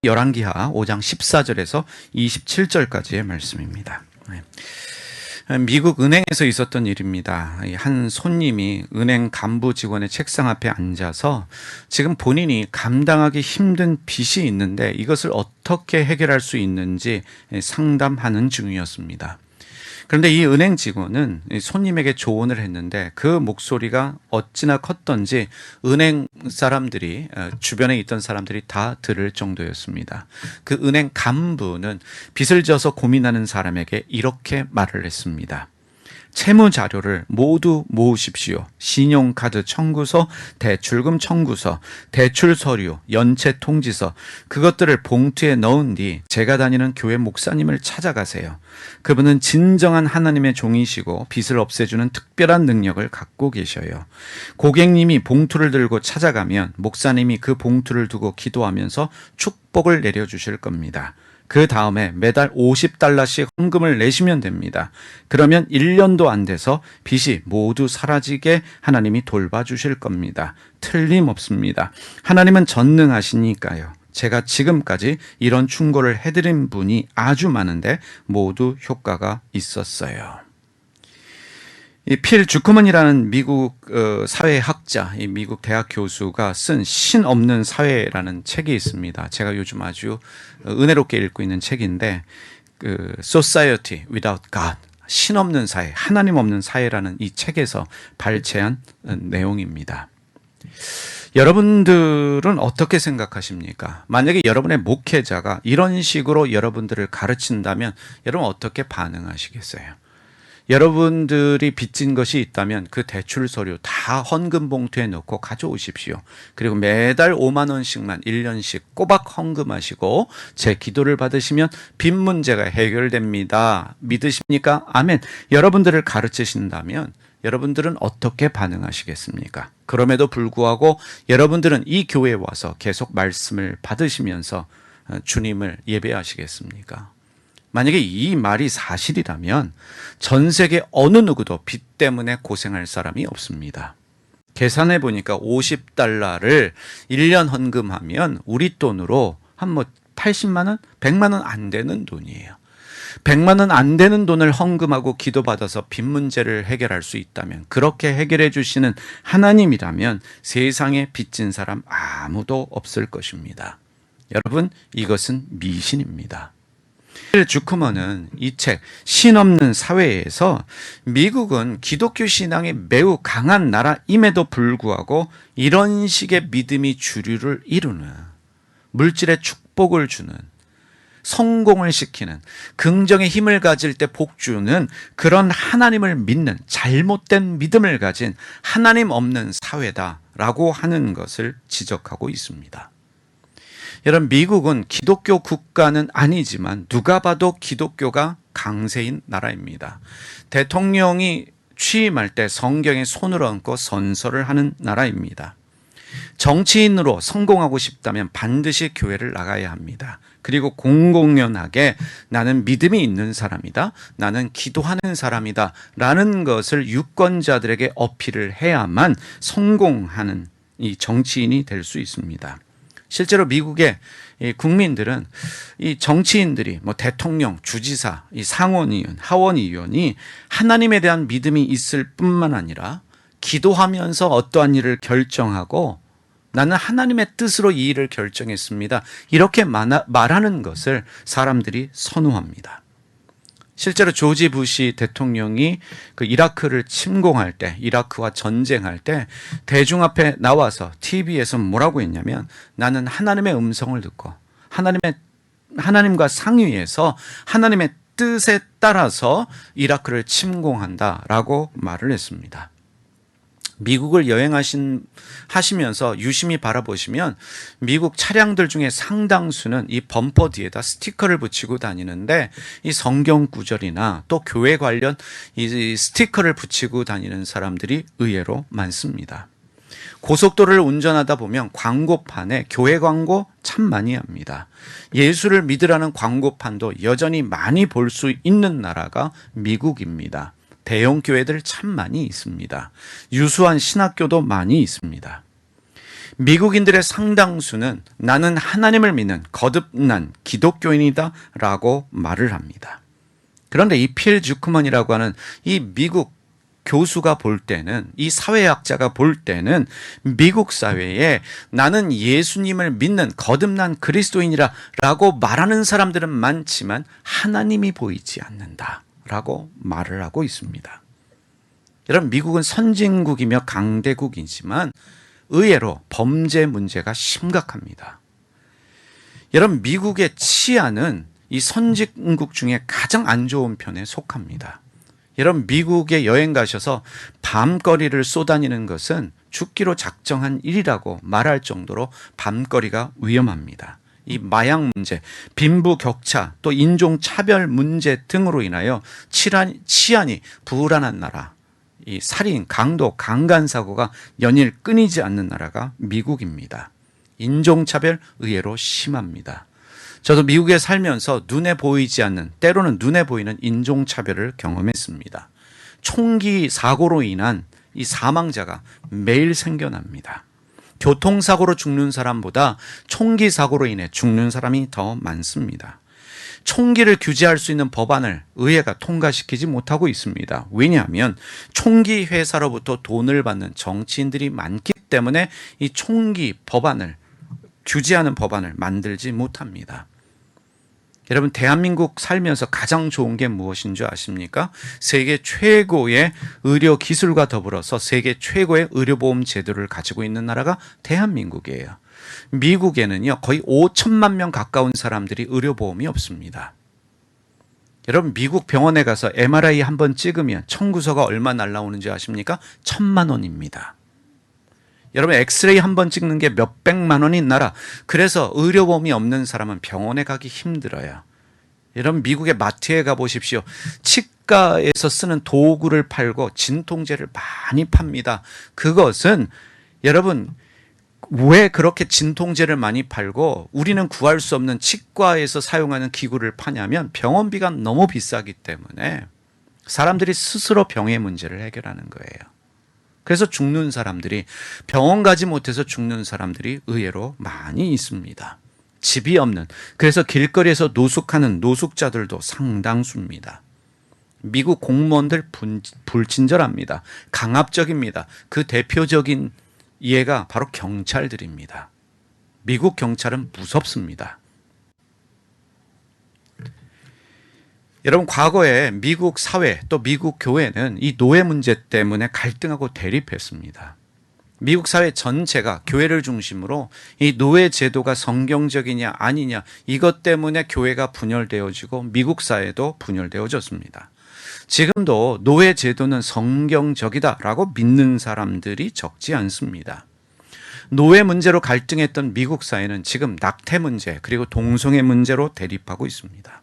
열왕기하 5장 14절에서 27절까지의 말씀입니다. 미국 은행에서 있었던 일입니다. 한 손님이 은행 간부 직원의 책상 앞에 앉아서 지금 본인이 감당하기 힘든 빚이 있는데 이것을 어떻게 해결할 수 있는지 상담하는 중이었습니다. 그런데 이 은행 직원은 손님에게 조언을 했는데 그 목소리가 어찌나 컸던지 은행 사람들이, 주변에 있던 사람들이 다 들을 정도였습니다. 그 은행 간부는 빚을 져서 고민하는 사람에게 이렇게 말을 했습니다. 채무 자료를 모두 모으십시오. 신용카드 청구서, 대출금 청구서, 대출 서류, 연체 통지서, 그것들을 봉투에 넣은 뒤 제가 다니는 교회 목사님을 찾아가세요. 그분은 진정한 하나님의 종이시고 빚을 없애주는 특별한 능력을 갖고 계셔요. 고객님이 봉투를 들고 찾아가면 목사님이 그 봉투를 두고 기도하면서 축복을 내려주실 겁니다. 그 다음에 매달 $50씩 헌금을 내시면 됩니다. 그러면 1년도 안 돼서 빚이 모두 사라지게 하나님이 돌봐주실 겁니다. 틀림없습니다. 하나님은 전능하시니까요. 제가 지금까지 이런 충고를 해드린 분이 아주 많은데 모두 효과가 있었어요. 이 필 주크먼이라는 미국 사회학자, 이 미국 대학 교수가 쓴 신 없는 사회라는 책이 있습니다. 제가 요즘 아주 은혜롭게 읽고 있는 책인데, Society Without God, 신 없는 사회, 하나님 없는 사회라는 이 책에서 발췌한 내용입니다. 여러분들은 어떻게 생각하십니까? 만약에 여러분의 목회자가 이런 식으로 여러분들을 가르친다면 여러분 어떻게 반응하시겠어요? 여러분들이 빚진 것이 있다면 그 대출 서류 다 헌금 봉투에 넣고 가져오십시오. 그리고 매달 5만 원씩만 1년씩 꼬박 헌금하시고 제 기도를 받으시면 빚 문제가 해결됩니다. 믿으십니까? 아멘. 여러분들을 가르치신다면 여러분들은 어떻게 반응하시겠습니까? 그럼에도 불구하고 여러분들은 이 교회에 와서 계속 말씀을 받으시면서 주님을 예배하시겠습니까? 만약에 이 말이 사실이라면 전 세계 어느 누구도 빚 때문에 고생할 사람이 없습니다. 계산해 보니까 $50를 1년 헌금하면 우리 돈으로 한 80만 원, 100만 원 안 되는 돈이에요. 100만 원 안 되는 돈을 헌금하고 기도받아서 빚 문제를 해결할 수 있다면, 그렇게 해결해 주시는 하나님이라면 세상에 빚진 사람 아무도 없을 것입니다. 여러분, 이것은 미신입니다. 필 주크먼은 이 책 신 없는 사회에서 미국은 기독교 신앙이 매우 강한 나라임에도 불구하고 이런 식의 믿음이 주류를 이루는, 물질의 축복을 주는, 성공을 시키는, 긍정의 힘을 가질 때 복주는 그런 하나님을 믿는 잘못된 믿음을 가진 하나님 없는 사회다라고 하는 것을 지적하고 있습니다. 여러분, 미국은 기독교 국가는 아니지만 누가 봐도 기독교가 강세인 나라입니다. 대통령이 취임할 때 성경에 손을 얹고 선서를 하는 나라입니다. 정치인으로 성공하고 싶다면 반드시 교회를 나가야 합니다. 그리고 공공연하게 나는 믿음이 있는 사람이다, 나는 기도하는 사람이다 라는 것을 유권자들에게 어필을 해야만 성공하는 이 정치인이 될 수 있습니다. 실제로 미국의 국민들은 이 정치인들이 대통령, 주지사, 이 상원의원, 하원의원이 하나님에 대한 믿음이 있을 뿐만 아니라 기도하면서 어떠한 일을 결정하고 나는 하나님의 뜻으로 이 일을 결정했습니다, 이렇게 말하는 것을 사람들이 선호합니다. 실제로 조지 부시 대통령이 그 이라크를 침공할 때, 이라크와 전쟁할 때 대중 앞에 나와서 TV에서 뭐라고 했냐면, 나는 하나님의 음성을 듣고 하나님과 상의해서 하나님의 뜻에 따라서 이라크를 침공한다라고 말을 했습니다. 미국을 여행하시면서 유심히 바라보시면 미국 차량들 중에 상당수는 이 범퍼 뒤에다 스티커를 붙이고 다니는데, 이 성경 구절이나 또 교회 관련 이 스티커를 붙이고 다니는 사람들이 의외로 많습니다. 고속도로를 운전하다 보면 광고판에 교회 광고 참 많이 합니다. 예수를 믿으라는 광고판도 여전히 많이 볼 수 있는 나라가 미국입니다. 대형 교회들 참 많이 있습니다. 유수한 신학교도 많이 있습니다. 미국인들의 상당수는 나는 하나님을 믿는 거듭난 기독교인이다 라고 말을 합니다. 그런데 이 필 주크먼이라고 하는 이 미국 교수가 볼 때는, 이 사회학자가 볼 때는 미국 사회에 나는 예수님을 믿는 거듭난 그리스도인이라 라고 말하는 사람들은 많지만 하나님이 보이지 않는다 라고 말을 하고 있습니다. 여러분, 미국은 선진국이며 강대국이지만 의외로 범죄 문제가 심각합니다. 여러분, 미국의 치안은 이 선진국 중에 가장 안 좋은 편에 속합니다. 여러분, 미국에 여행 가셔서 밤거리를 쏘다니는 것은 죽기로 작정한 일이라고 말할 정도로 밤거리가 위험합니다. 이 마약 문제, 빈부격차, 또 인종차별 문제 등으로 인하여 치안이 불안한 나라, 이 살인, 강도, 강간사고가 연일 끊이지 않는 나라가 미국입니다. 인종차별 의외로 심합니다. 저도 미국에 살면서 눈에 보이지 않는, 때로는 눈에 보이는 인종차별을 경험했습니다. 총기 사고로 인한 이 사망자가 매일 생겨납니다. 교통사고로 죽는 사람보다 총기 사고로 인해 죽는 사람이 더 많습니다. 총기를 규제할 수 있는 법안을 의회가 통과시키지 못하고 있습니다. 왜냐하면 총기 회사로부터 돈을 받는 정치인들이 많기 때문에 이 총기 법안을, 규제하는 법안을 만들지 못합니다. 여러분, 대한민국 살면서 가장 좋은 게 무엇인 줄 아십니까? 세계 최고의 의료 기술과 더불어서 세계 최고의 의료보험 제도를 가지고 있는 나라가 대한민국이에요. 미국에는요, 거의 5천만 명 가까운 사람들이 의료보험이 없습니다. 여러분, 미국 병원에 가서 MRI 한번 찍으면 청구서가 얼마 날라오는지 아십니까? 1,000만 원입니다. 여러분, 엑스레이 한번 찍는 게 몇백만 원인 나라. 그래서 의료보험이 없는 사람은 병원에 가기 힘들어요. 여러분, 미국의 마트에 가보십시오. 치과에서 쓰는 도구를 팔고 진통제를 많이 팝니다. 그것은 여러분, 왜 그렇게 진통제를 많이 팔고 우리는 구할 수 없는 치과에서 사용하는 기구를 파냐면 병원비가 너무 비싸기 때문에 사람들이 스스로 병의 문제를 해결하는 거예요. 그래서 죽는 사람들이, 병원 가지 못해서 죽는 사람들이 의외로 많이 있습니다. 집이 없는, 그래서 길거리에서 노숙하는 노숙자들도 상당수입니다. 미국 공무원들 불친절합니다. 강압적입니다. 그 대표적인 예가 바로 경찰들입니다. 미국 경찰은 무섭습니다. 여러분, 과거에 미국 사회 또 미국 교회는 이 노예 문제 때문에 갈등하고 대립했습니다. 미국 사회 전체가 교회를 중심으로 이 노예 제도가 성경적이냐 아니냐, 이것 때문에 교회가 분열되어지고 미국 사회도 분열되어졌습니다. 지금도 노예 제도는 성경적이다라고 믿는 사람들이 적지 않습니다. 노예 문제로 갈등했던 미국 사회는 지금 낙태 문제 그리고 동성애 문제로 대립하고 있습니다.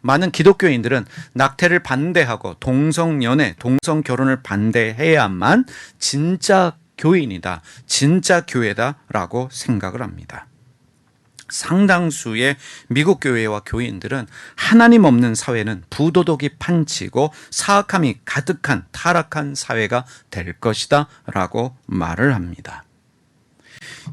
많은 기독교인들은 낙태를 반대하고 동성연애, 동성결혼을 반대해야만 진짜 교인이다, 진짜 교회다라고 생각을 합니다. 상당수의 미국 교회와 교인들은 하나님 없는 사회는 부도덕이 판치고 사악함이 가득한 타락한 사회가 될 것이다 라고 말을 합니다.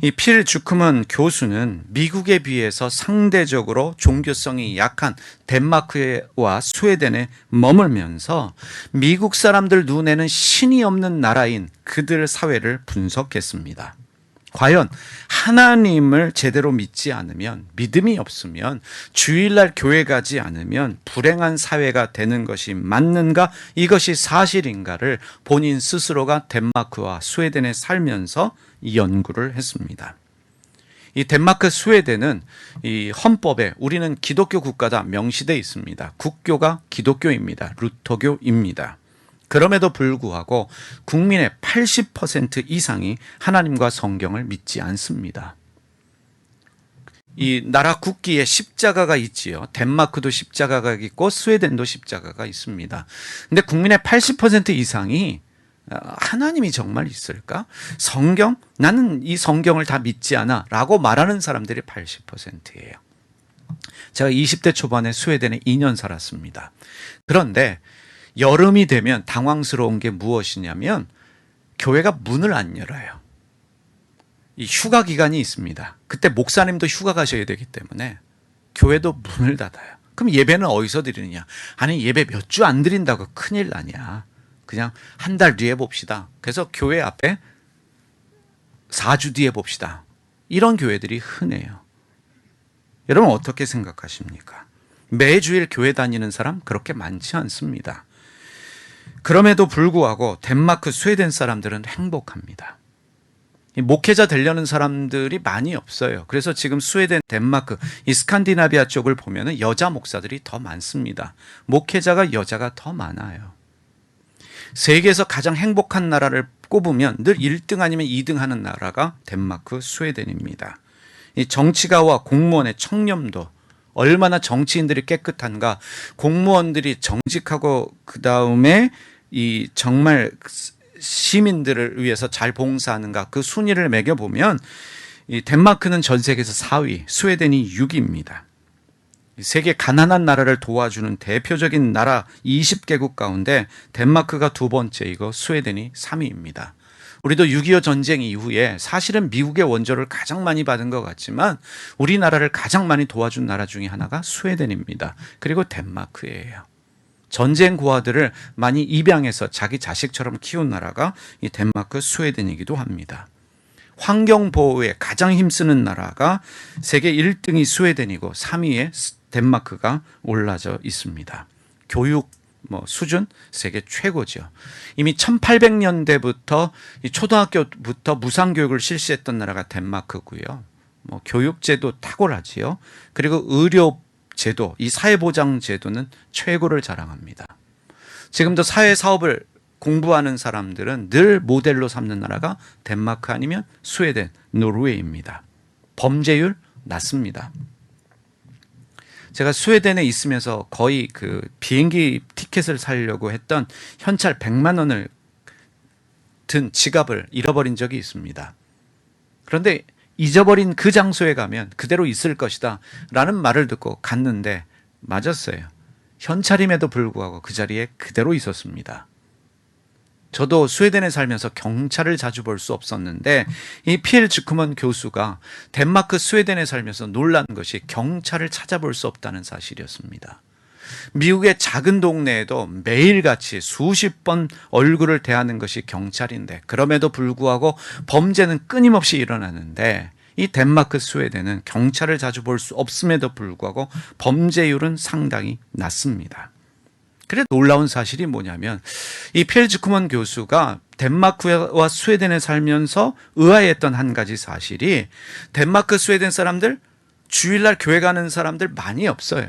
이 필 주크먼 교수는 미국에 비해서 상대적으로 종교성이 약한 덴마크와 스웨덴에 머물면서 미국 사람들 눈에는 신이 없는 나라인 그들 사회를 분석했습니다. 과연 하나님을 제대로 믿지 않으면, 믿음이 없으면, 주일날 교회 가지 않으면 불행한 사회가 되는 것이 맞는가, 이것이 사실인가를 본인 스스로가 덴마크와 스웨덴에 살면서 연구를 했습니다. 이 덴마크, 스웨덴은 이 헌법에 우리는 기독교 국가다 명시되어 있습니다. 국교가 기독교입니다. 루터교입니다. 그럼에도 불구하고 국민의 80% 이상이 하나님과 성경을 믿지 않습니다. 이 나라 국기에 십자가가 있지요. 덴마크도 십자가가 있고 스웨덴도 십자가가 있습니다. 근데 국민의 80% 이상이 하나님이 정말 있을까? 성경? 나는 이 성경을 다 믿지 않아 라고 말하는 사람들이 80%예요. 제가 20대 초반에 스웨덴에 2년 살았습니다. 그런데 여름이 되면 당황스러운 게 무엇이냐면 교회가 문을 안 열어요. 이 휴가 기간이 있습니다. 그때 목사님도 휴가 가셔야 되기 때문에 교회도 문을 닫아요. 그럼 예배는 어디서 드리느냐? 아니, 예배 몇 주 안 드린다고 큰일 나냐? 그냥 한 달 뒤에 봅시다. 그래서 교회 앞에 4주 뒤에 봅시다. 이런 교회들이 흔해요. 여러분 어떻게 생각하십니까? 매주일 교회 다니는 사람 그렇게 많지 않습니다. 그럼에도 불구하고 덴마크, 스웨덴 사람들은 행복합니다. 목회자 되려는 사람들이 많이 없어요. 그래서 지금 스웨덴, 덴마크, 이 스칸디나비아 쪽을 보면 여자 목사들이 더 많습니다. 목회자가 여자가 더 많아요. 세계에서 가장 행복한 나라를 꼽으면 늘 1등 아니면 2등 하는 나라가 덴마크, 스웨덴입니다. 이 정치가와 공무원의 청렴도 얼마나 정치인들이 깨끗한가, 공무원들이 정직하고 그 다음에 이 정말 시민들을 위해서 잘 봉사하는가, 그 순위를 매겨보면 이 덴마크는 전 세계에서 4위, 스웨덴이 6위입니다. 세계 가난한 나라를 도와주는 대표적인 나라 20개국 가운데 덴마크가 두 번째이고 스웨덴이 3위입니다. 우리도 6.25 전쟁 이후에 사실은 미국의 원조를 가장 많이 받은 것 같지만 우리나라를 가장 많이 도와준 나라 중에 하나가 스웨덴입니다. 그리고 덴마크예요. 전쟁 고아들을 많이 입양해서 자기 자식처럼 키운 나라가 이 덴마크, 스웨덴이기도 합니다. 환경보호에 가장 힘쓰는 나라가 세계 1등이 스웨덴이고 3위에 덴마크가 올라져 있습니다. 교육 수준 세계 최고죠. 이미 1800년대부터 초등학교부터 무상교육을 실시했던 나라가 덴마크고요. 교육제도 탁월하지요. 그리고 의료제도, 이 사회보장제도는 최고를 자랑합니다. 지금도 사회사업을 공부하는 사람들은 늘 모델로 삼는 나라가 덴마크 아니면 스웨덴, 노르웨이입니다. 범죄율 낮습니다. 제가 스웨덴에 있으면서 거의 그 비행기 티켓을 사려고 했던 현찰 100만 원을 든 지갑을 잃어버린 적이 있습니다. 그런데 잊어버린 그 장소에 가면 그대로 있을 것이다 라는 말을 듣고 갔는데 맞았어요. 현찰임에도 불구하고 그 자리에 그대로 있었습니다. 저도 스웨덴에 살면서 경찰을 자주 볼 수 없었는데 이 피엘 즈크먼 교수가 덴마크, 스웨덴에 살면서 놀란 것이 경찰을 찾아볼 수 없다는 사실이었습니다. 미국의 작은 동네에도 매일같이 수십 번 얼굴을 대하는 것이 경찰인데 그럼에도 불구하고 범죄는 끊임없이 일어나는데 이 덴마크, 스웨덴은 경찰을 자주 볼 수 없음에도 불구하고 범죄율은 상당히 낮습니다. 그래 놀라운 사실이 뭐냐면 이 피엘 즈크먼 교수가 덴마크와 스웨덴에 살면서 의아했던 한 가지 사실이 덴마크, 스웨덴 사람들 주일날 교회 가는 사람들 많이 없어요.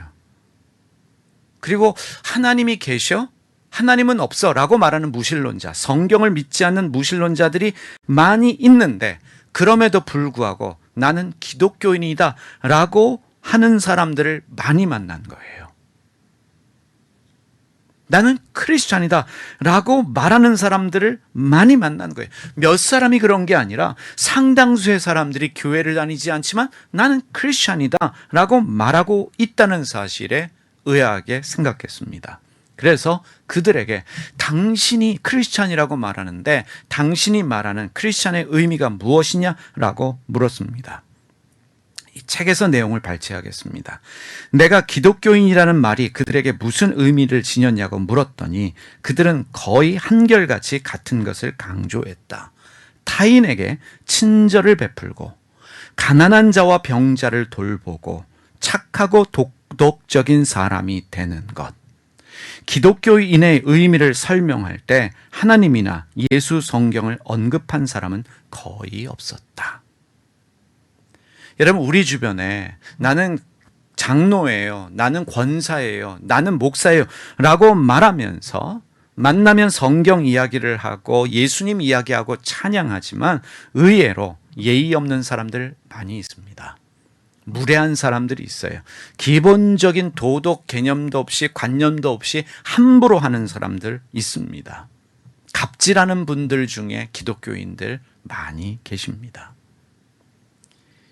그리고 하나님이 계셔? 하나님은 없어 라고 말하는 무신론자, 성경을 믿지 않는 무신론자들이 많이 있는데 그럼에도 불구하고 나는 기독교인이다 라고 하는 사람들을 많이 만난 거예요. 나는 크리스찬이다 라고 말하는 사람들을 많이 만난 거예요. 몇 사람이 그런 게 아니라 상당수의 사람들이 교회를 다니지 않지만 나는 크리스찬이다 라고 말하고 있다는 사실에 의아하게 생각했습니다. 그래서 그들에게 당신이 크리스찬이라고 말하는데 당신이 말하는 크리스찬의 의미가 무엇이냐라고 물었습니다. 이 책에서 내용을 발췌하겠습니다. 내가 기독교인이라는 말이 그들에게 무슨 의미를 지녔냐고 물었더니 그들은 거의 한결같이 같은 것을 강조했다. 타인에게 친절을 베풀고 가난한 자와 병자를 돌보고 착하고 도덕적인 사람이 되는 것. 기독교인의 의미를 설명할 때 하나님이나 예수 성경을 언급한 사람은 거의 없었다. 여러분 우리 주변에 나는 장로예요, 나는 권사예요, 나는 목사예요 라고 말하면서 만나면 성경 이야기를 하고 예수님 이야기하고 찬양하지만 의외로 예의 없는 사람들 많이 있습니다. 무례한 사람들이 있어요. 기본적인 도덕 개념도 없이 관념도 없이 함부로 하는 사람들 있습니다. 갑질하는 분들 중에 기독교인들 많이 계십니다.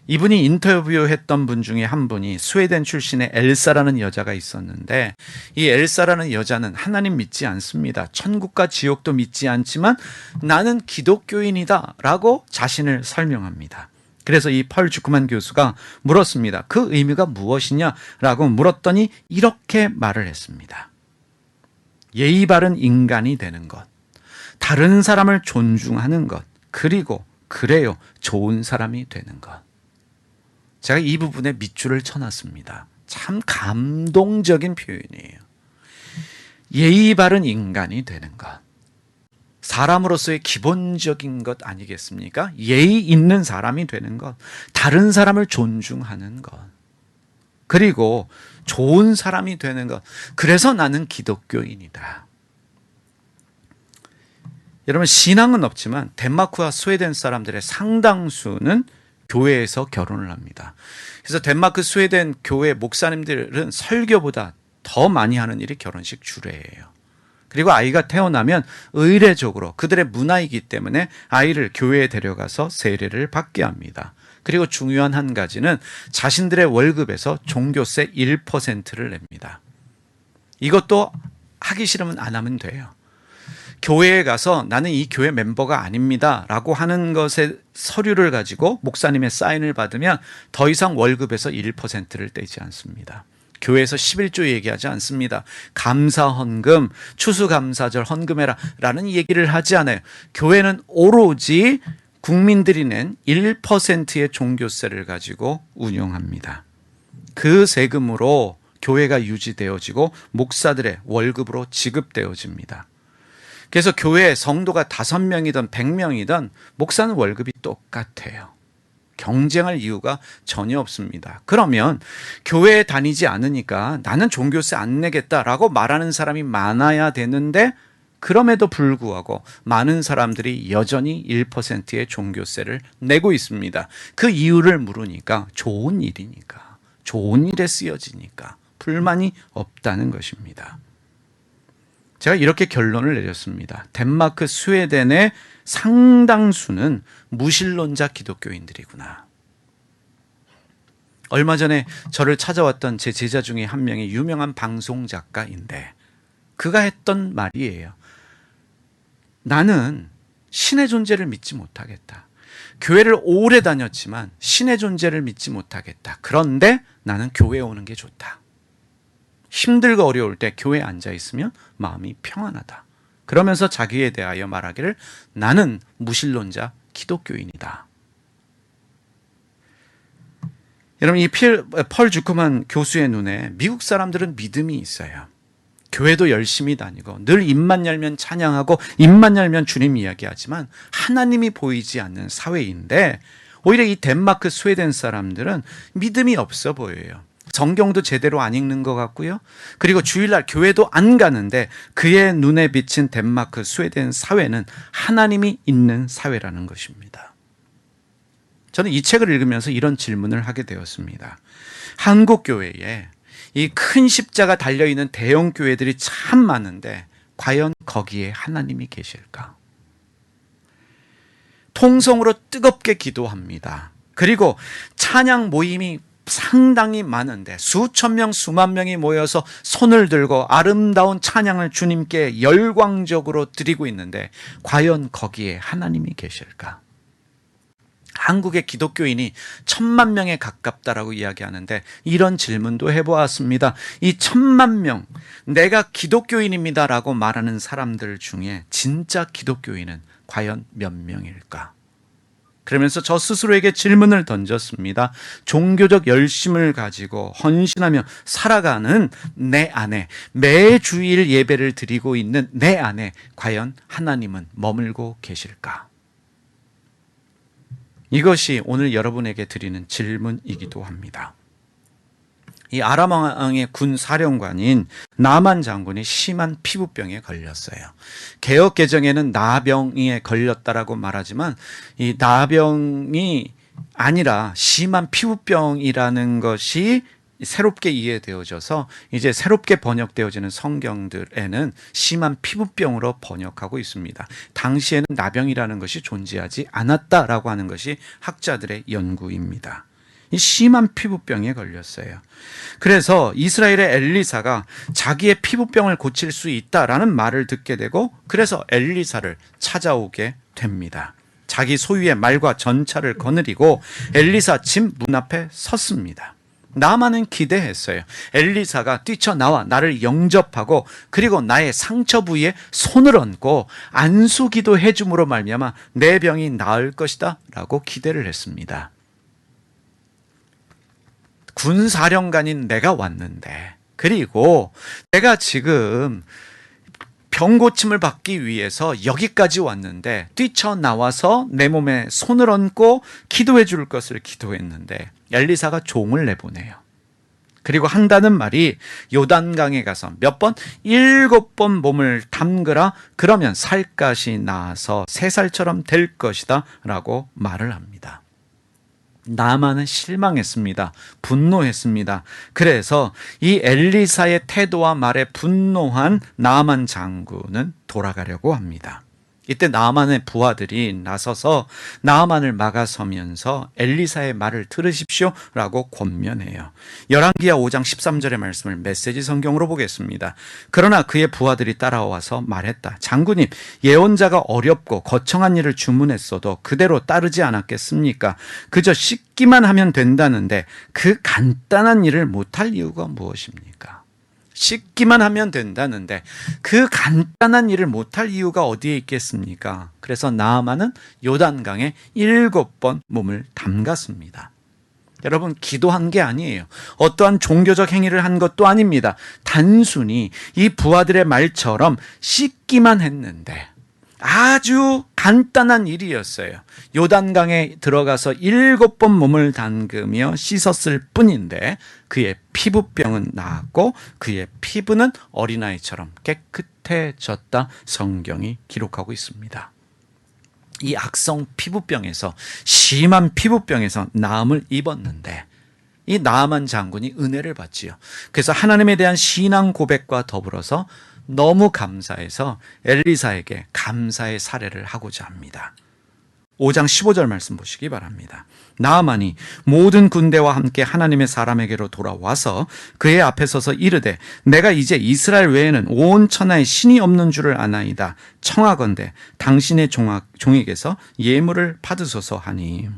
이분이 인터뷰했던 분 중에 한 분이 스웨덴 출신의 엘사라는 여자가 있었는데 이 엘사라는 여자는 하나님 믿지 않습니다. 천국과 지옥도 믿지 않지만 나는 기독교인이다 라고 자신을 설명합니다. 그래서 이 펄 주크만 교수가 물었습니다. 그 의미가 무엇이냐라고 물었더니 이렇게 말을 했습니다. 예의 바른 인간이 되는 것, 다른 사람을 존중하는 것, 그리고 그래요, 좋은 사람이 되는 것. 제가 이 부분에 밑줄을 쳐놨습니다. 참 감동적인 표현이에요. 예의 바른 인간이 되는 것. 사람으로서의 기본적인 것 아니겠습니까? 예의 있는 사람이 되는 것, 다른 사람을 존중하는 것, 그리고 좋은 사람이 되는 것. 그래서 나는 기독교인이다. 여러분, 신앙은 없지만 덴마크와 스웨덴 사람들의 상당수는 교회에서 결혼을 합니다. 그래서 덴마크, 스웨덴 교회 목사님들은 설교보다 더 많이 하는 일이 결혼식 주례예요. 그리고 아이가 태어나면 의례적으로 그들의 문화이기 때문에 아이를 교회에 데려가서 세례를 받게 합니다. 그리고 중요한 한 가지는 자신들의 월급에서 종교세 1%를 냅니다. 이것도 하기 싫으면 안 하면 돼요. 교회에 가서 나는 이 교회 멤버가 아닙니다 라고 하는 것에 서류를 가지고 목사님의 사인을 받으면 더 이상 월급에서 1%를 떼지 않습니다. 교회에서 11조 얘기하지 않습니다. 감사 헌금, 추수감사절 헌금해라 라는 얘기를 하지 않아요. 교회는 오로지 국민들이 낸 1%의 종교세를 가지고 운영합니다. 그 세금으로 교회가 유지되어지고 목사들의 월급으로 지급되어집니다. 그래서 교회에 성도가 5명이든 100명이든 목사는 월급이 똑같아요. 경쟁할 이유가 전혀 없습니다. 그러면 교회에 다니지 않으니까 나는 종교세 안 내겠다라고 말하는 사람이 많아야 되는데, 그럼에도 불구하고 많은 사람들이 여전히 1%의 종교세를 내고 있습니다. 그 이유를 물으니까 좋은 일이니까, 좋은 일에 쓰여지니까 불만이 없다는 것입니다. 제가 이렇게 결론을 내렸습니다. 덴마크, 스웨덴의 상당수는 무신론자 기독교인들이구나. 얼마 전에 저를 찾아왔던 제 제자 중에 한 명이 유명한 방송 작가인데 그가 했던 말이에요. 나는 신의 존재를 믿지 못하겠다. 교회를 오래 다녔지만 신의 존재를 믿지 못하겠다. 그런데 나는 교회에 오는 게 좋다. 힘들고 어려울 때 교회에 앉아 있으면 마음이 평안하다. 그러면서 자기에 대하여 말하기를 나는 무신론자 기독교인이다. 여러분, 이 펄 주크만 교수의 눈에 미국 사람들은 믿음이 있어요. 교회도 열심히 다니고 늘 입만 열면 찬양하고 입만 열면 주님 이야기하지만 하나님이 보이지 않는 사회인데, 오히려 이 덴마크, 스웨덴 사람들은 믿음이 없어 보여요. 성경도 제대로 안 읽는 것 같고요. 그리고 주일날 교회도 안 가는데 그의 눈에 비친 덴마크, 스웨덴 사회는 하나님이 있는 사회라는 것입니다. 저는 이 책을 읽으면서 이런 질문을 하게 되었습니다. 한국 교회에 이 큰 십자가 달려있는 대형 교회들이 참 많은데 과연 거기에 하나님이 계실까? 통성으로 뜨겁게 기도합니다. 그리고 찬양 모임이 상당히 많은데 수천 명, 수만 명이 모여서 손을 들고 아름다운 찬양을 주님께 열광적으로 드리고 있는데 과연 거기에 하나님이 계실까? 한국의 기독교인이 1000만 명에 가깝다라고 이야기하는데 이런 질문도 해보았습니다. 이 1000만 명, 내가 기독교인입니다라고 말하는 사람들 중에 진짜 기독교인은 과연 몇 명일까? 그러면서 저 스스로에게 질문을 던졌습니다. 종교적 열심을 가지고 헌신하며 살아가는 내 안에, 매 주일 예배를 드리고 있는 내 안에 과연 하나님은 머물고 계실까? 이것이 오늘 여러분에게 드리는 질문이기도 합니다. 이 아람 왕의 군 사령관인 나만 장군이 심한 피부병에 걸렸어요. 개역 개정에는 나병에 걸렸다라고 말하지만 이 나병이 아니라 심한 피부병이라는 것이 새롭게 이해되어져서 이제 새롭게 번역되어지는 성경들에는 심한 피부병으로 번역하고 있습니다. 당시에는 나병이라는 것이 존재하지 않았다라고 하는 것이 학자들의 연구입니다. 이 심한 피부병에 걸렸어요. 그래서 이스라엘의 엘리사가 자기의 피부병을 고칠 수 있다라는 말을 듣게 되고 그래서 엘리사를 찾아오게 됩니다. 자기 소유의 말과 전차를 거느리고 엘리사 집 문 앞에 섰습니다. 나아만은 기대했어요. 엘리사가 뛰쳐나와 나를 영접하고 그리고 나의 상처 부위에 손을 얹고 안수기도 해줌으로 말미암아 내 병이 나을 것이다 라고 기대를 했습니다. 군사령관인 내가 왔는데, 그리고 내가 지금 병 고침을 받기 위해서 여기까지 왔는데 뛰쳐나와서 내 몸에 손을 얹고 기도해 줄 것을 기도했는데 엘리사가 종을 내보내요. 그리고 한다는 말이 요단강에 가서 몇 번? 7번 몸을 담그라. 그러면 살갗이 나아서 새살처럼 될 것이다 라고 말을 합니다. 나아만은 실망했습니다. 분노했습니다. 그래서 이 엘리사의 태도와 말에 분노한 나아만 장군은 돌아가려고 합니다. 이때 나아만의 부하들이 나서서 나아만을 막아서면서 엘리사의 말을 들으십시오 라고 권면해요. 열왕기하 5장 13절의 말씀을 메시지 성경으로 보겠습니다. 그러나 그의 부하들이 따라와서 말했다. 장군님, 예언자가 어렵고 거창한 일을 주문했어도 그대로 따르지 않았겠습니까? 그저 씻기만 하면 된다는데 그 간단한 일을 못할 이유가 무엇입니까? 씻기만 하면 된다는데 그 간단한 일을 못할 이유가 어디에 있겠습니까? 그래서 나아만은 요단강에 7번 몸을 담갔습니다. 여러분, 기도한 게 아니에요. 어떠한 종교적 행위를 한 것도 아닙니다. 단순히 이 부하들의 말처럼 씻기만 했는데 아주 간단한 일이었어요. 요단강에 들어가서 7번 몸을 담그며 씻었을 뿐인데 그의 피부병은 나았고 그의 피부는 어린아이처럼 깨끗해졌다 성경이 기록하고 있습니다. 이 악성 피부병에서, 심한 피부병에서 나음을 입었는데 이 나아만 장군이 은혜를 받지요. 그래서 하나님에 대한 신앙 고백과 더불어서 너무 감사해서 엘리사에게 감사의 사례를 하고자 합니다. 5장 15절 말씀 보시기 바랍니다. 나아만이 모든 군대와 함께 하나님의 사람에게로 돌아와서 그의 앞에 서서 이르되 내가 이제 이스라엘 외에는 온 천하에 신이 없는 줄을 아나이다. 청하건대 당신의 종에게서 예물을 받으소서 하니.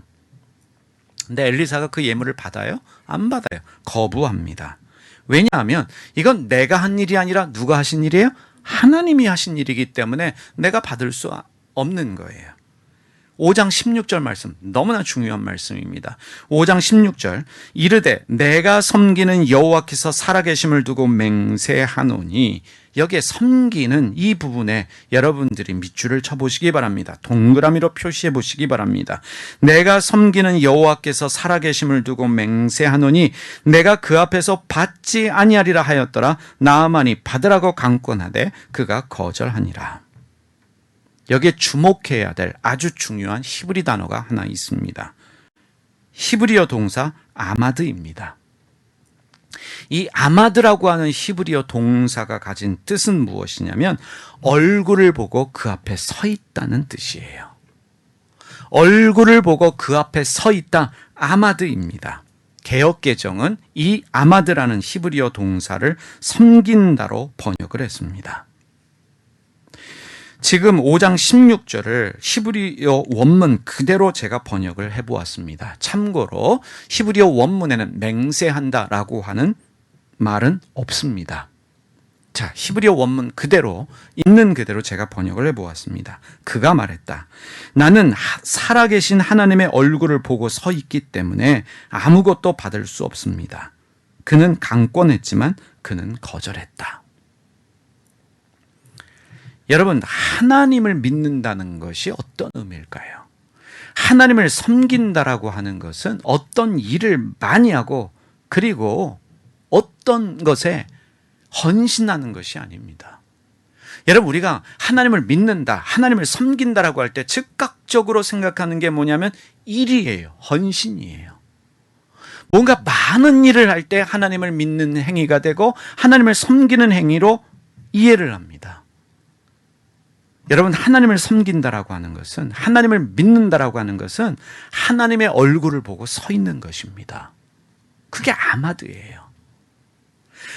근데 엘리사가 그 예물을 받아요? 안 받아요. 거부합니다. 왜냐하면 이건 내가 한 일이 아니라 누가 하신 일이에요? 하나님이 하신 일이기 때문에 내가 받을 수 없는 거예요. 5장 16절 말씀, 너무나 중요한 말씀입니다. 5장 16절, 이르되 내가 섬기는 여호와께서 살아계심을 두고 맹세하노니, 여기에 섬기는 이 부분에 여러분들이 밑줄을 쳐보시기 바랍니다. 동그라미로 표시해 보시기 바랍니다. 내가 섬기는 여호와께서 살아계심을 두고 맹세하노니 내가 그 앞에서 받지 아니하리라 하였더라. 나아만이 받으라고 강권하되 그가 거절하니라. 여기에 주목해야 될 아주 중요한 히브리 단어가 하나 있습니다. 히브리어 동사 아마드입니다. 이 아마드라고 하는 히브리어 동사가 가진 뜻은 무엇이냐면 얼굴을 보고 그 앞에 서 있다는 뜻이에요. 얼굴을 보고 그 앞에 서 있다, 아마드입니다. 개역개정은 이 아마드라는 히브리어 동사를 섬긴다로 번역을 했습니다. 지금 5장 16절을 히브리어 원문 그대로 제가 번역을 해보았습니다. 참고로 히브리어 원문에는 맹세한다라고 하는 말은 없습니다. 자, 히브리어 원문 그대로, 있는 그대로 제가 번역을 해보았습니다. 그가 말했다. 나는 살아계신 하나님의 얼굴을 보고 서 있기 때문에 아무것도 받을 수 없습니다. 그는 강권했지만 그는 거절했다. 여러분, 하나님을 믿는다는 것이 어떤 의미일까요? 하나님을 섬긴다라고 하는 것은 어떤 일을 많이 하고 그리고 어떤 것에 헌신하는 것이 아닙니다. 여러분, 우리가 하나님을 믿는다, 하나님을 섬긴다라고 할 때 즉각적으로 생각하는 게 뭐냐면 일이에요. 헌신이에요. 뭔가 많은 일을 할 때 하나님을 믿는 행위가 되고 하나님을 섬기는 행위로 이해를 합니다. 여러분, 하나님을 섬긴다라고 하는 것은, 하나님을 믿는다라고 하는 것은 하나님의 얼굴을 보고 서 있는 것입니다. 그게 아마드예요.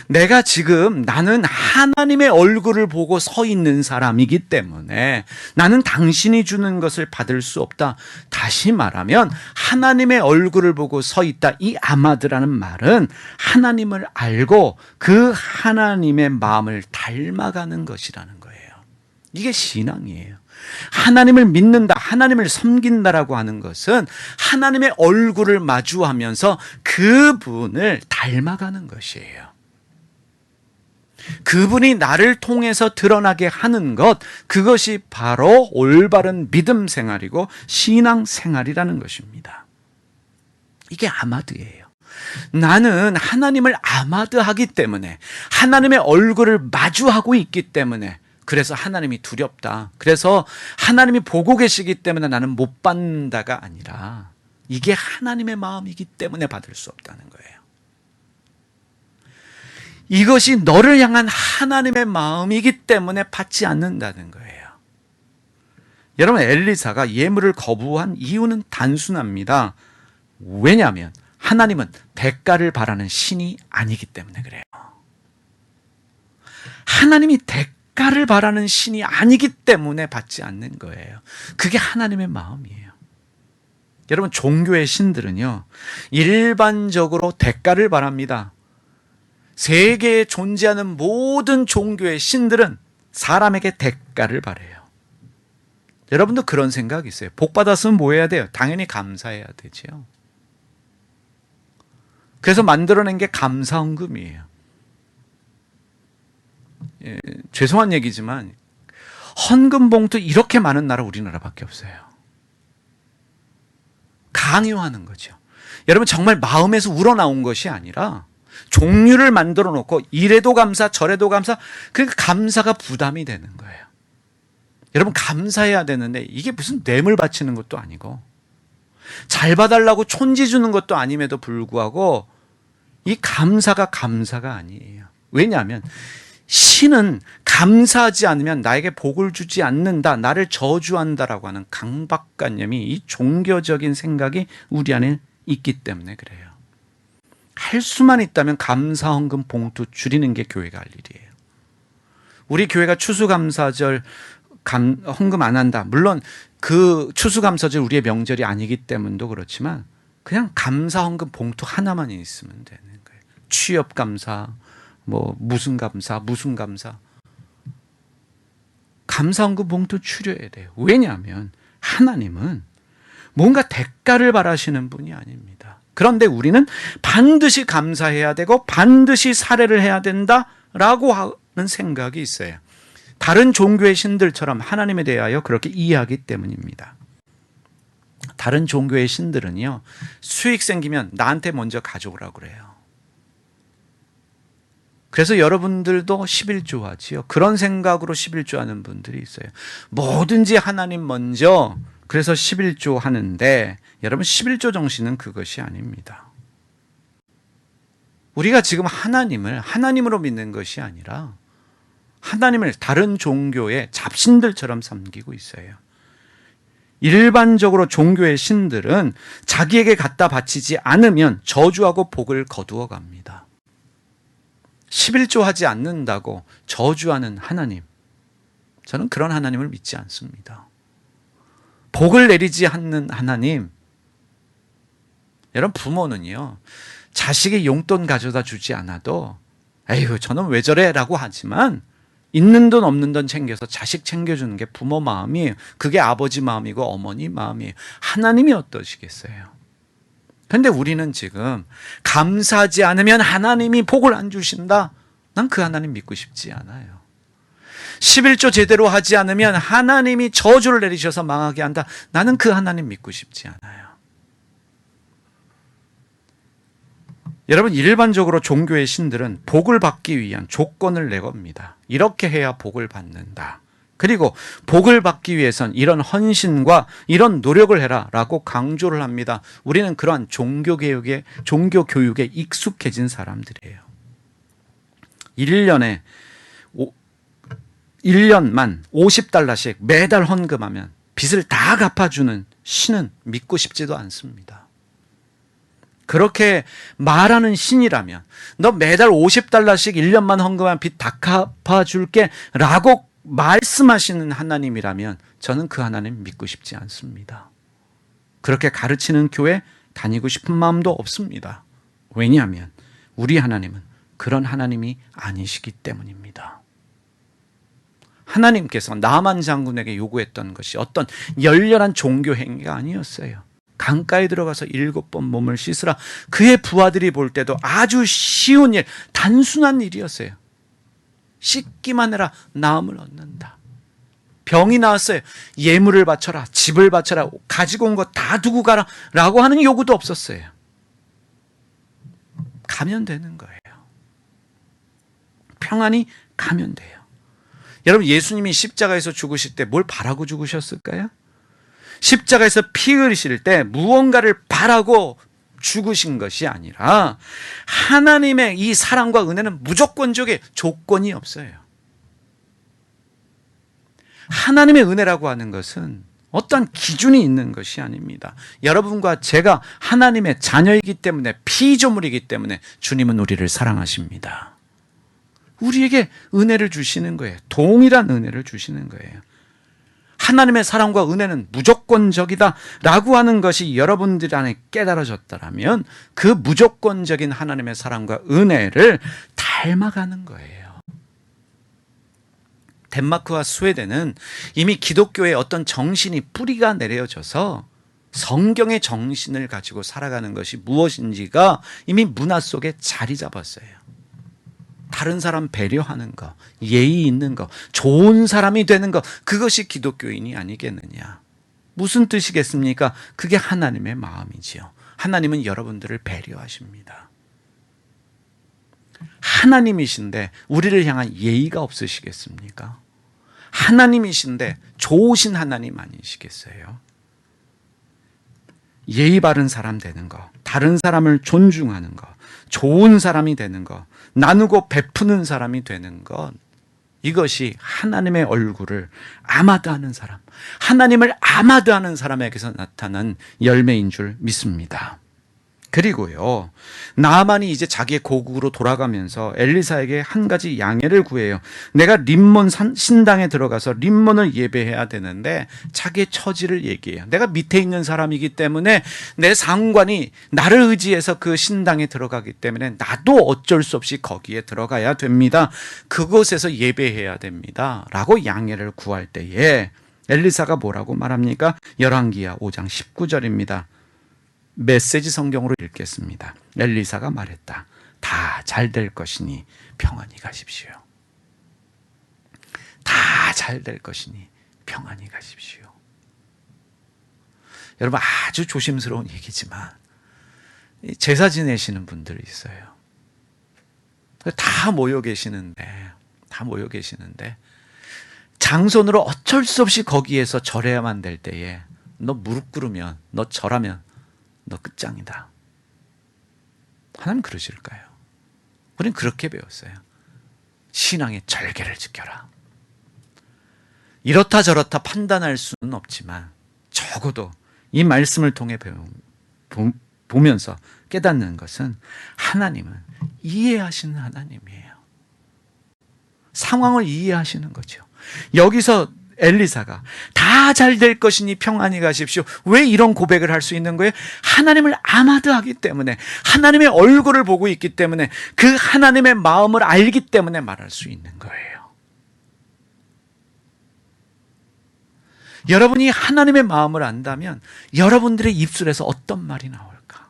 내가 지금 나는 하나님의 얼굴을 보고 서 있는 사람이기 때문에 나는 당신이 주는 것을 받을 수 없다. 다시 말하면 하나님의 얼굴을 보고 서 있다. 이 아마드라는 말은 하나님을 알고 그 하나님의 마음을 닮아가는 것이라는 거예요. 이게 신앙이에요. 하나님을 믿는다, 하나님을 섬긴다라고 하는 것은 하나님의 얼굴을 마주하면서 그분을 닮아가는 것이에요. 그분이 나를 통해서 드러나게 하는 것, 그것이 바로 올바른 믿음 생활이고 신앙 생활이라는 것입니다. 이게 아마드예요. 나는 하나님을 아마드하기 때문에, 하나님의 얼굴을 마주하고 있기 때문에, 그래서 하나님이 두렵다. 그래서 하나님이 보고 계시기 때문에 나는 못 받는다가 아니라 이게 하나님의 마음이기 때문에 받을 수 없다는 거예요. 이것이 너를 향한 하나님의 마음이기 때문에 받지 않는다는 거예요. 여러분, 엘리사가 예물을 거부한 이유는 단순합니다. 왜냐하면 하나님은 대가를 바라는 신이 아니기 때문에 그래요. 하나님이 대가를 바라는 신이 아니기 때문에 받지 않는 거예요. 그게 하나님의 마음이에요. 여러분, 종교의 신들은요, 일반적으로 대가를 바랍니다. 세계에 존재하는 모든 종교의 신들은 사람에게 대가를 바래요. 여러분도 그런 생각이 있어요. 복 받았으면 뭐 해야 돼요? 당연히 감사해야 되죠. 그래서 만들어낸 게 감사헌금이에요. 죄송한 얘기지만 헌금 봉투 이렇게 많은 나라 우리나라밖에 없어요. 강요하는 거죠. 여러분, 정말 마음에서 우러나온 것이 아니라 종류를 만들어 놓고 이래도 감사 저래도 감사, 그러니까 감사가 부담이 되는 거예요. 여러분, 감사해야 되는데 이게 무슨 뇌물 바치는 것도 아니고 잘 봐달라고 촌지 주는 것도 아님에도 불구하고 이 감사가 아니에요. 왜냐하면 신은 감사하지 않으면 나에게 복을 주지 않는다, 나를 저주한다라고 하는 강박관념이, 이 종교적인 생각이 우리 안에 있기 때문에 그래요. 할 수만 있다면 감사헌금 봉투 줄이는 게 교회가 할 일이에요. 우리 교회가 추수감사절 헌금 안 한다. 물론 그 추수감사절 우리의 명절이 아니기 때문도 그렇지만 그냥 감사헌금 봉투 하나만 있으면 되는 거예요. 취업감사, 뭐 무슨 감사. 감사헌금 봉투 줄여야 돼요. 왜냐하면 하나님은 뭔가 대가를 바라시는 분이 아닙니다. 그런데 우리는 반드시 감사해야 되고 반드시 살해를 해야 된다라고 하는 생각이 있어요. 다른 종교의 신들처럼 하나님에 대하여 그렇게 이해하기 때문입니다. 다른 종교의 신들은요, 수익 생기면 나한테 먼저 가져오라고 그래요. 그래서 여러분들도 11조 하지요. 그런 생각으로 11조 하는 분들이 있어요. 뭐든지 하나님 먼저, 그래서 11조 하는데, 여러분, 11조 정신은 그것이 아닙니다. 우리가 지금 하나님을 하나님으로 믿는 것이 아니라 하나님을 다른 종교의 잡신들처럼 섬기고 있어요. 일반적으로 종교의 신들은 자기에게 갖다 바치지 않으면 저주하고 복을 거두어 갑니다. 11조 하지 않는다고 저주하는 하나님, 저는 그런 하나님을 믿지 않습니다. 복을 내리지 않는 하나님, 여러분, 부모는요, 자식이 용돈 가져다 주지 않아도 에휴, 저는 왜 저래? 라고 하지만 있는 돈 없는 돈 챙겨서 자식 챙겨주는 게 부모 마음이에요. 그게 아버지 마음이고 어머니 마음이에요. 하나님이 어떠시겠어요? 그런데 우리는 지금 감사하지 않으면 하나님이 복을 안 주신다. 난 그 하나님 믿고 싶지 않아요. 11조 제대로 하지 않으면 하나님이 저주를 내리셔서 망하게 한다. 나는 그 하나님 믿고 싶지 않아요. 여러분, 일반적으로 종교의 신들은 복을 받기 위한 조건을 내겁니다. 이렇게 해야 복을 받는다. 그리고 복을 받기 위해선 이런 헌신과 이런 노력을 해라 라고 강조를 합니다. 우리는 그러한 종교 교육에 익숙해진 사람들이에요. 1년만 $50씩 매달 헌금하면 빚을 다 갚아주는 신은 믿고 싶지도 않습니다. 그렇게 말하는 신이라면 너 매달 50달러씩 1년만 헌금한 빚 다 갚아줄게 라고 말씀하시는 하나님이라면 저는 그 하나님 믿고 싶지 않습니다. 그렇게 가르치는 교회 다니고 싶은 마음도 없습니다. 왜냐하면 우리 하나님은 그런 하나님이 아니시기 때문입니다. 하나님께서 나만 장군에게 요구했던 것이 어떤 열렬한 종교 행위가 아니었어요. 강가에 들어가서 7번 몸을 씻으라. 그의 부하들이 볼 때도 아주 쉬운 일, 단순한 일이었어요. 씻기만 해라, 나음을 얻는다. 병이 나왔어요. 예물을 바쳐라, 집을 바쳐라, 가지고 온 거 다 두고 가라 라고 하는 요구도 없었어요. 가면 되는 거예요. 평안히 가면 돼요. 여러분, 예수님이 십자가에서 죽으실 때 뭘 바라고 죽으셨을까요? 십자가에서 피 흘리실 때 무언가를 바라고 죽으신 것이 아니라 하나님의 이 사랑과 은혜는 무조건적인 조건이 없어요. 하나님의 은혜라고 하는 것은 어떤 기준이 있는 것이 아닙니다. 여러분과 제가 하나님의 자녀이기 때문에, 피조물이기 때문에 주님은 우리를 사랑하십니다. 우리에게 은혜를 주시는 거예요. 동일한 은혜를 주시는 거예요. 하나님의 사랑과 은혜는 무조건적이다 라고 하는 것이 여러분들 안에 깨달아졌다면 그 무조건적인 하나님의 사랑과 은혜를 닮아가는 거예요. 덴마크와 스웨덴은 이미 기독교의 어떤 정신이 뿌리가 내려져서 성경의 정신을 가지고 살아가는 것이 무엇인지가 이미 문화 속에 자리 잡았어요. 다른 사람 배려하는 거, 예의 있는 거, 좋은 사람이 되는 거, 그것이 기독교인이 아니겠느냐. 무슨 뜻이겠습니까? 그게 하나님의 마음이지요. 하나님은 여러분들을 배려하십니다. 하나님이신데 우리를 향한 예의가 없으시겠습니까? 하나님이신데 좋으신 하나님 아니시겠어요? 예의 바른 사람 되는 거, 다른 사람을 존중하는 거, 좋은 사람이 되는 거, 나누고 베푸는 사람이 되는 것, 이것이 하나님의 얼굴을 아마드하는 사람, 하나님을 아마드하는 사람에게서 나타난 열매인 줄 믿습니다. 그리고요, 나아만이 이제 자기의 고국으로 돌아가면서 엘리사에게 한 가지 양해를 구해요. 내가 림몬 신당에 들어가서 림몬을 예배해야 되는데 자기의 처지를 얘기해요. 내가 밑에 있는 사람이기 때문에 내 상관이 나를 의지해서 그 신당에 들어가기 때문에 나도 어쩔 수 없이 거기에 들어가야 됩니다. 그곳에서 예배해야 됩니다 라고 양해를 구할 때에 엘리사가 뭐라고 말합니까? 열왕기하 5장 19절입니다. 메시지 성경으로 읽겠습니다. 엘리사가 말했다. 다 잘 될 것이니 평안히 가십시오. 다 잘 될 것이니 평안히 가십시오. 여러분, 아주 조심스러운 얘기지만 제사 지내시는 분들이 있어요. 다 모여 계시는데 장손으로 어쩔 수 없이 거기에서 절해야만 될 때에 너 무릎 꿇으면, 너 절하면 너 끝장이다. 하나님 그러실까요? 우리는 그렇게 배웠어요. 신앙의 절개를 지켜라. 이렇다 저렇다 판단할 수는 없지만 적어도 이 말씀을 통해 보면서 깨닫는 것은 하나님은 이해하시는 하나님이에요. 상황을 이해하시는 거죠. 여기서 엘리사가 다 잘 될 것이니 평안히 가십시오. 왜 이런 고백을 할 수 있는 거예요? 하나님을 아마드하기 때문에, 하나님의 얼굴을 보고 있기 때문에, 그 하나님의 마음을 알기 때문에 말할 수 있는 거예요. 여러분이 하나님의 마음을 안다면 여러분들의 입술에서 어떤 말이 나올까?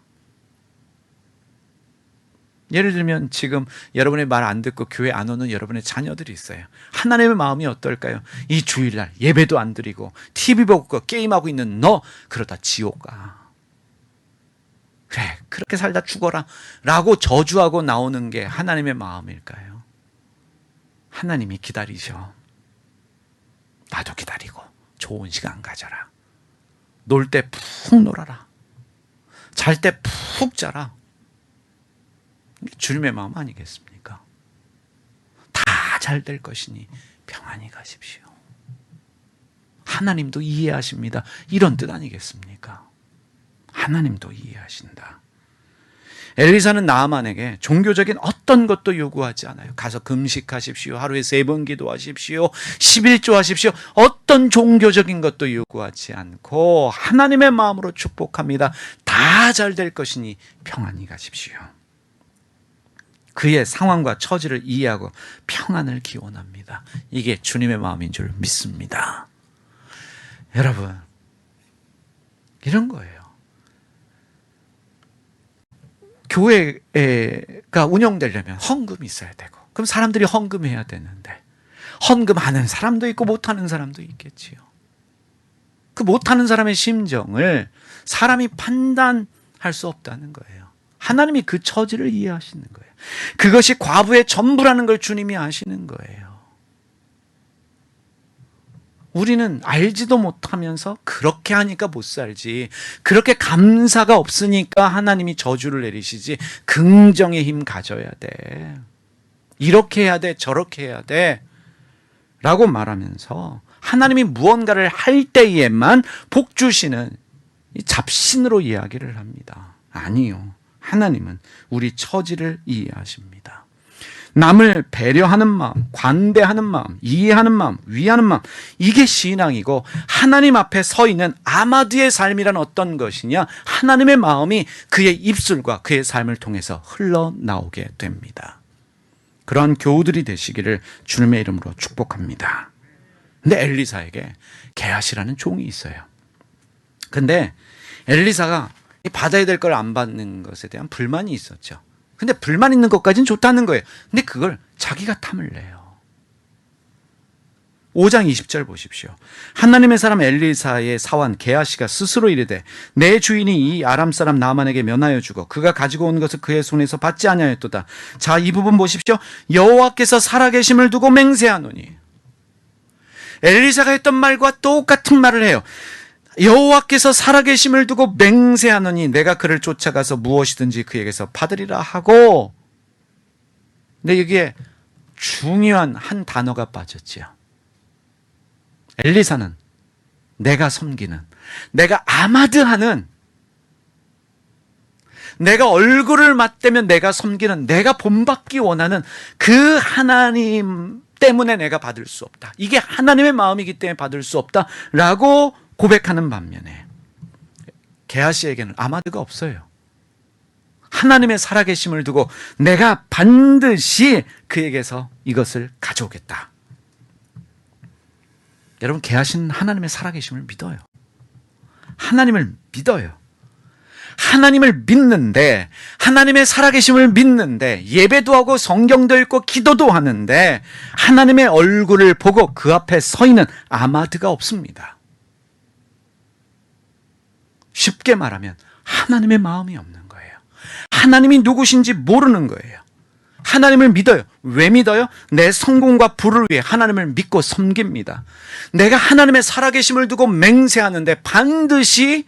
예를 들면 지금 여러분의 말 안 듣고 교회 안 오는 여러분의 자녀들이 있어요. 하나님의 마음이 어떨까요? 이 주일날 예배도 안 드리고 TV 보고 게임하고 있는 너, 그러다 지옥 가. 그래, 그렇게 살다 죽어라 라고 저주하고 나오는 게 하나님의 마음일까요? 하나님이 기다리셔. 나도 기다리고 좋은 시간 가져라. 놀 때 푹 놀아라. 잘 때 푹 자라. 주님의 마음 아니겠습니까? 다 잘 될 것이니 평안히 가십시오. 하나님도 이해하십니다. 이런 뜻 아니겠습니까? 하나님도 이해하신다. 엘리사는 나아만에게 종교적인 어떤 것도 요구하지 않아요. 가서 금식하십시오. 하루에 3번 기도하십시오. 11조하십시오. 어떤 종교적인 것도 요구하지 않고 하나님의 마음으로 축복합니다. 다 잘 될 것이니 평안히 가십시오. 그의 상황과 처지를 이해하고 평안을 기원합니다. 이게 주님의 마음인 줄 믿습니다. 여러분, 이런 거예요. 교회가 운영되려면 헌금이 있어야 되고, 그럼 사람들이 헌금해야 되는데, 헌금하는 사람도 있고 못하는 사람도 있겠지요. 그 못하는 사람의 심정을 사람이 판단할 수 없다는 거예요. 하나님이 그 처지를 이해하시는 거예요. 그것이 과부의 전부라는 걸 주님이 아시는 거예요. 우리는 알지도 못하면서 그렇게 하니까 못 살지, 그렇게 감사가 없으니까 하나님이 저주를 내리시지, 긍정의 힘 가져야 돼, 이렇게 해야 돼, 저렇게 해야 돼 라고 말하면서 하나님이 무언가를 할 때에만 복 주시는 잡신으로 이야기를 합니다. 아니요, 하나님은 우리 처지를 이해하십니다. 남을 배려하는 마음, 관대하는 마음, 이해하는 마음, 위하는 마음, 이게 신앙이고, 하나님 앞에 서 있는 아마드의 삶이란 어떤 것이냐? 하나님의 마음이 그의 입술과 그의 삶을 통해서 흘러나오게 됩니다. 그런 교우들이 되시기를 주님의 이름으로 축복합니다. 근데 엘리사에게 게하시라는 종이 있어요. 근데 엘리사가 받아야 될 걸 안 받는 것에 대한 불만이 있었죠. 근데 불만 있는 것까지는 좋다는 거예요. 근데 그걸 자기가 탐을 내요. 5장 20절 보십시오. 하나님의 사람 엘리사의 사환 게하시가 스스로 이르되 내 주인이 이 아람 사람 나만에게 면하여 주고 그가 가지고 온 것을 그의 손에서 받지 아니하였도다. 자, 이 부분 보십시오. 여호와께서 살아계심을 두고 맹세하노니. 엘리사가 했던 말과 똑같은 말을 해요. 여호와께서 살아계심을 두고 맹세하노니 내가 그를 쫓아가서 무엇이든지 그에게서 받으리라 하고. 근데 여기에 중요한 한 단어가 빠졌지요. 엘리사는 내가 섬기는, 내가 아마드하는, 내가 얼굴을 맞대면 내가 섬기는, 내가 본받기 원하는 그 하나님 때문에 내가 받을 수 없다. 이게 하나님의 마음이기 때문에 받을 수 없다라고 고백하는 반면에 게하시에게는 아마드가 없어요. 하나님의 살아계심을 두고 내가 반드시 그에게서 이것을 가져오겠다. 여러분, 게하시는 하나님의 살아계심을 믿어요. 하나님을 믿어요. 하나님을 믿는데, 하나님의 살아계심을 믿는데, 예배도 하고 성경도 읽고 기도도 하는데 하나님의 얼굴을 보고 그 앞에 서 있는 아마드가 없습니다. 쉽게 말하면 하나님의 마음이 없는 거예요. 하나님이 누구신지 모르는 거예요. 하나님을 믿어요. 왜 믿어요? 내 성공과 부를 위해 하나님을 믿고 섬깁니다. 내가 하나님의 살아계심을 두고 맹세하는데 반드시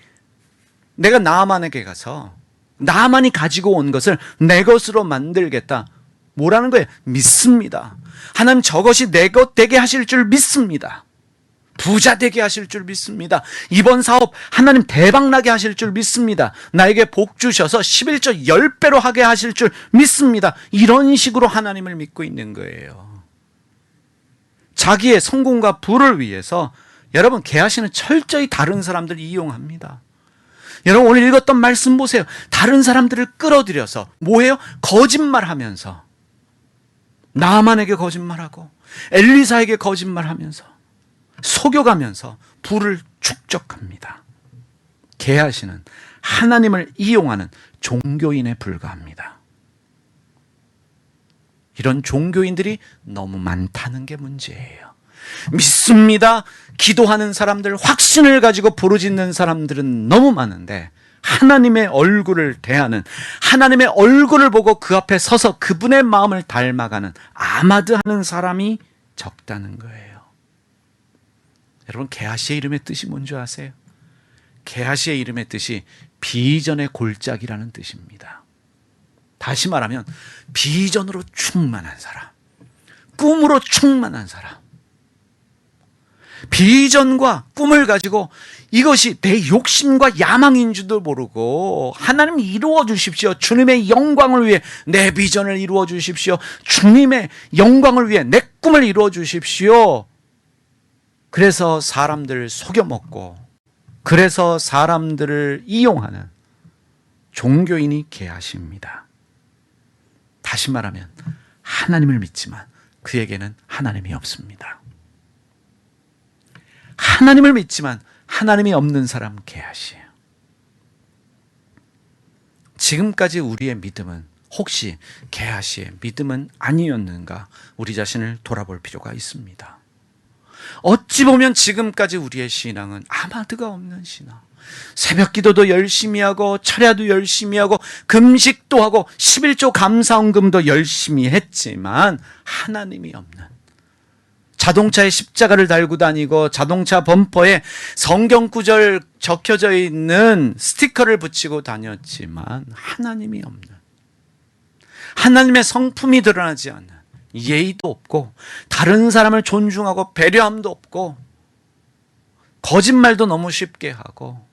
내가 나아만에게 가서 나아만이 가지고 온 것을 내 것으로 만들겠다. 뭐라는 거예요? 믿습니다. 하나님 저것이 내 것 되게 하실 줄 믿습니다. 부자 되게 하실 줄 믿습니다. 이번 사업 하나님 대박나게 하실 줄 믿습니다. 나에게 복 주셔서 11조 10배로 하게 하실 줄 믿습니다. 이런 식으로 하나님을 믿고 있는 거예요. 자기의 성공과 부를 위해서 여러분, 게하시는 철저히 다른 사람들 이용합니다. 여러분, 오늘 읽었던 말씀 보세요. 다른 사람들을 끌어들여서 뭐해요? 거짓말하면서, 나아만에게 거짓말하고 엘리사에게 거짓말하면서 속여가면서 부를 축적합니다. 게하시는 하나님을 이용하는 종교인에 불과합니다. 이런 종교인들이 너무 많다는 게 문제예요. 믿습니다. 기도하는 사람들, 확신을 가지고 부르짖는 사람들은 너무 많은데 하나님의 얼굴을 대하는, 하나님의 얼굴을 보고 그 앞에 서서 그분의 마음을 닮아가는 아마드하는 사람이 적다는 거예요. 여러분, 게하시의 이름의 뜻이 뭔지 아세요? 게하시의 이름의 뜻이 비전의 골짜기라는 뜻입니다. 다시 말하면 비전으로 충만한 사람, 꿈으로 충만한 사람. 비전과 꿈을 가지고 이것이 내 욕심과 야망인 줄도 모르고 하나님 이루어 주십시오. 주님의 영광을 위해 내 비전을 이루어 주십시오. 주님의 영광을 위해 내 꿈을 이루어 주십시오. 그래서 사람들을 속여먹고 그래서 사람들을 이용하는 종교인이 개하십니다. 다시 말하면 하나님을 믿지만 그에게는 하나님이 없습니다. 하나님을 믿지만 하나님이 없는 사람 개하시에요. 지금까지 우리의 믿음은 혹시 개하시의 믿음은 아니었는가 우리 자신을 돌아볼 필요가 있습니다. 어찌 보면 지금까지 우리의 신앙은 아마드가 없는 신앙. 새벽 기도도 열심히 하고 철야도 열심히 하고 금식도 하고 11조 감사헌금도 열심히 했지만 하나님이 없는, 자동차에 십자가를 달고 다니고 자동차 범퍼에 성경 구절 적혀져 있는 스티커를 붙이고 다녔지만 하나님이 없는, 하나님의 성품이 드러나지 않는, 예의도 없고 다른 사람을 존중하고 배려함도 없고 거짓말도 너무 쉽게 하고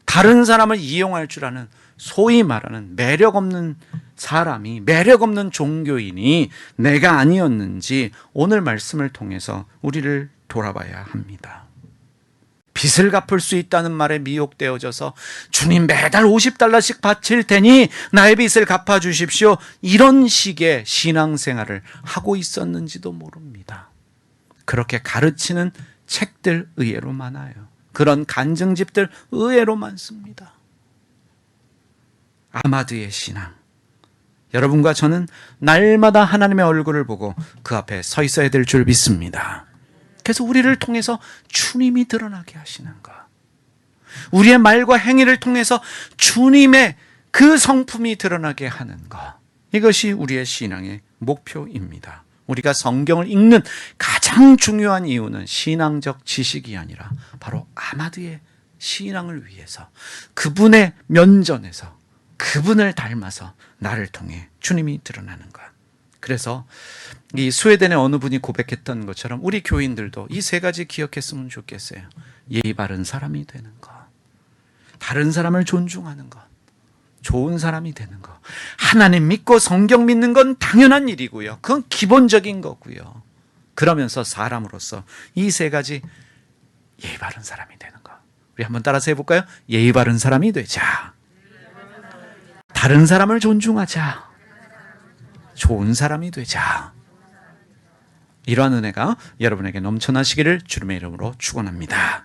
다른 사람을 이용할 줄 아는 소위 말하는 매력 없는 사람이, 매력 없는 종교인이 내가 아니었는지 오늘 말씀을 통해서 우리를 돌아봐야 합니다. 빚을 갚을 수 있다는 말에 미혹되어져서 주님 매달 50달러씩 바칠 테니 나의 빚을 갚아주십시오, 이런 식의 신앙생활을 하고 있었는지도 모릅니다. 그렇게 가르치는 책들 의외로 많아요. 그런 간증집들 의외로 많습니다. 아마드의 신앙, 여러분과 저는 날마다 하나님의 얼굴을 보고 그 앞에 서 있어야 될 줄 믿습니다. 그래서 우리를 통해서 주님이 드러나게 하시는 것, 우리의 말과 행위를 통해서 주님의 그 성품이 드러나게 하는 것, 이것이 우리의 신앙의 목표입니다. 우리가 성경을 읽는 가장 중요한 이유는 신앙적 지식이 아니라 바로 아마드의 신앙을 위해서, 그분의 면전에서 그분을 닮아서 나를 통해 주님이 드러나는 것. 그래서 이 스웨덴의 어느 분이 고백했던 것처럼 우리 교인들도 이 세 가지 기억했으면 좋겠어요. 예의 바른 사람이 되는 것, 다른 사람을 존중하는 것, 좋은 사람이 되는 것. 하나님 믿고 성경 믿는 건 당연한 일이고요. 그건 기본적인 거고요. 그러면서 사람으로서 이 세 가지 예의 바른 사람이 되는 것. 우리 한번 따라서 해볼까요? 예의 바른 사람이 되자. 다른 사람을 존중하자. 좋은 사람이 되자. 이러한 은혜가 여러분에게 넘쳐나시기를 주님의 이름으로 축원합니다.